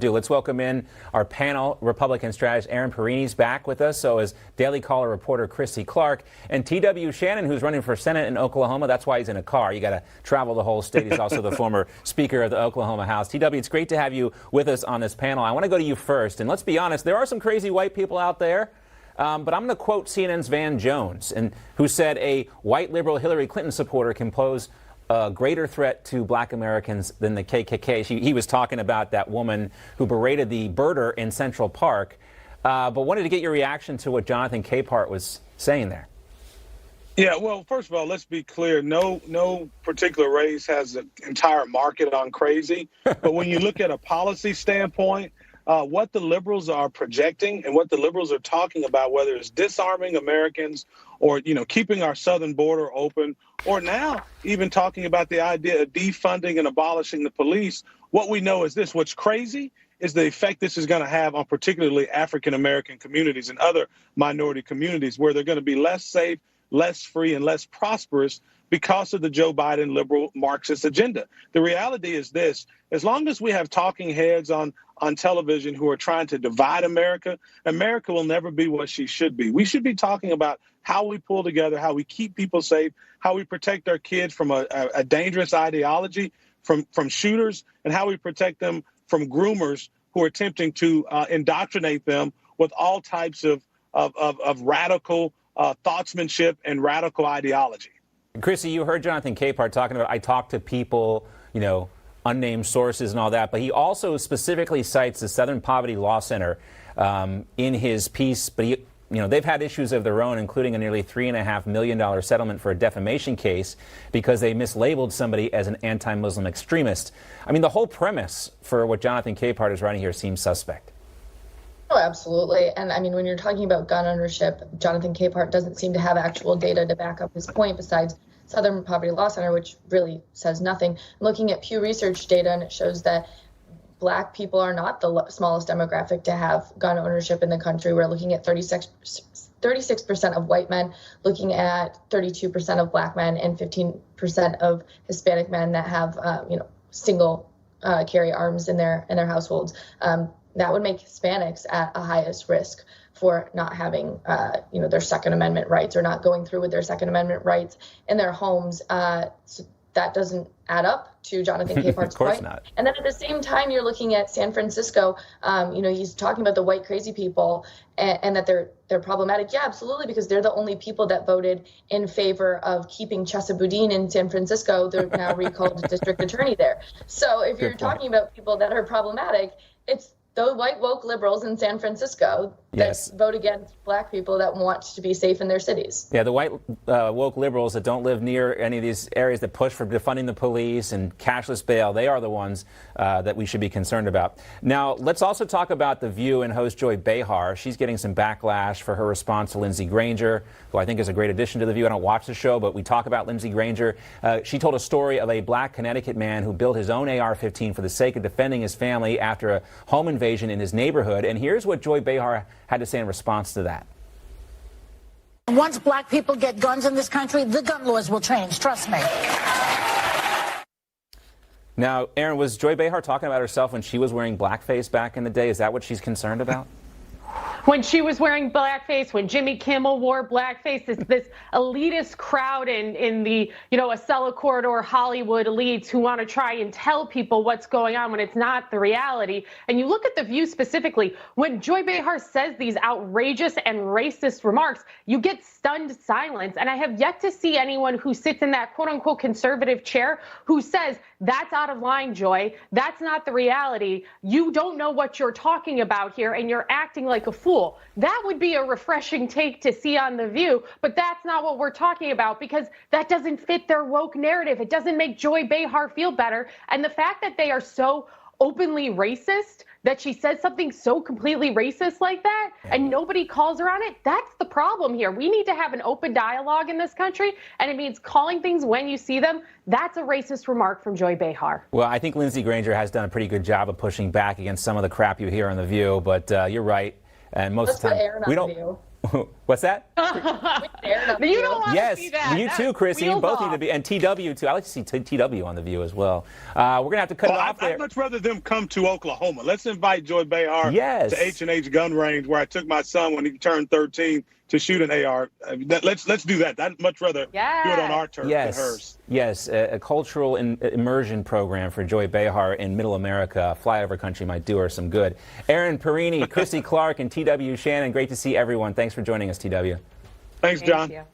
Let's welcome in our panel. Republican strategist Aaron Perini's back with us. So is Daily Caller reporter Christy Clark and TW Shannon, who's running for Senate in Oklahoma. That's why he's in a car. You got to travel the whole state. He's also the former Speaker of the Oklahoma House. TW, it's great to have you with us on this panel. I want to go to you first. And let's be honest, there are some crazy white people out there. But I'm going to quote CNN's Van Jones, who said a white liberal Hillary Clinton supporter can pose a greater threat to black Americans than the KKK. He was talking about that woman who berated the birder in Central Park, but wanted to get your reaction to what Jonathan Capehart was saying there. Yeah, well, first of all, let's be clear. No particular race has an entire market on crazy. But when you look at a policy standpoint, what the liberals are projecting and what the liberals are talking about, whether it's disarming Americans or, keeping our southern border open, or now even talking about the idea of defunding and abolishing the police, what we know is this. What's crazy is the effect this is going to have on particularly African-American communities and other minority communities where they're going to be less safe, less free, and less prosperous because of the Joe Biden liberal Marxist agenda. The reality is this: as long as we have talking heads on television who are trying to divide America, America will never be what she should be. We should be talking about how we pull together, how we keep people safe, how we protect our kids from a dangerous ideology, from shooters, and how we protect them from groomers who are attempting to indoctrinate them with all types of radical thoughtsmanship and radical ideology. Chrissy, you heard Jonathan Capehart talking about, I talked to people, unnamed sources and all that, but he also specifically cites the Southern Poverty Law Center in his piece. But they've had issues of their own, including a nearly $3.5 million settlement for a defamation case because they mislabeled somebody as an anti-Muslim extremist. I mean, the whole premise for what Jonathan Capehart is writing here seems suspect. Oh, absolutely. And I mean, when you're talking about gun ownership, Jonathan Capehart doesn't seem to have actual data to back up his point besides Southern Poverty Law Center, which really says nothing. I'm looking at Pew Research data, and it shows that black people are not the smallest demographic to have gun ownership in the country. We're looking at 36% of white men, looking at 32% of black men, and 15% of Hispanic men that have, single carry arms in their households. That would make Hispanics at a highest risk for not having, their Second Amendment rights or not going through with their Second Amendment rights in their homes. So that doesn't add up to Jonathan Capehart's Of course point. not. And then at the same time, you're looking at San Francisco. He's talking about the white crazy people and that they're problematic. Yeah, absolutely, because they're the only people that voted in favor of keeping Chesa Boudin in San Francisco. They're now recalled district attorney there. So if you're talking about people that are problematic, it's the white woke liberals in San Francisco that vote against black people that want to be safe in their cities. Yeah, the white woke liberals that don't live near any of these areas that push for defunding the police and cashless bail, they are the ones that we should be concerned about. Now, let's also talk about The View and host Joy Behar. She's getting some backlash for her response to Lindsey Granger, who I think is a great addition to The View. I don't watch the show, but we talk about Lindsey Granger. She told a story of a black Connecticut man who built his own AR-15 for the sake of defending his family after a home invasion in his neighborhood. And here's what Joy Behar had to say in response to that. Once black people get guns in this country, the gun laws will change. Trust me. Now, Aaron, was Joy Behar talking about herself when she was wearing blackface back in the day? Is that what she's concerned about? When she was wearing blackface, when Jimmy Kimmel wore blackface, this elitist crowd in the, Acela Corridor Hollywood elites who want to try and tell people what's going on when it's not the reality. And you look at The View specifically, when Joy Behar says these outrageous and racist remarks, you get stunned silence. And I have yet to see anyone who sits in that quote unquote conservative chair who says, that's out of line, Joy. That's not the reality. You don't know what you're talking about here, and you're acting like a fool. That would be a refreshing take to see on The View, but that's not what we're talking about because that doesn't fit their woke narrative. It doesn't make Joy Behar feel better. And the fact that they are so openly racist, that she says something so completely racist like that and nobody calls her on it, that's the problem here. We need to have an open dialogue in this country, and it means calling things when you see them. That's a racist remark from Joy Behar. Well, I think Lindsey Granger has done a pretty good job of pushing back against some of the crap you hear on The View, but you're right. And most of the time, What's that? You don't want to see that. You too, Chrissy. You both need to be, and TW too. I like to see TW on The View as well. We're gonna have to cut it off there. I'd much rather them come to Oklahoma. Let's invite Joy Behar to H&H Gun Range, where I took my son when he turned 13 to shoot an AR. Let's do that. I'd much rather do it on our turf than hers. Yes, a cultural immersion program for Joy Behar in Middle America, flyover country, might do her some good. Aaron Perini, Chrissy Clark, and TW Shannon. Great to see everyone. Thanks for joining us, TW. Thanks, John. Thank you.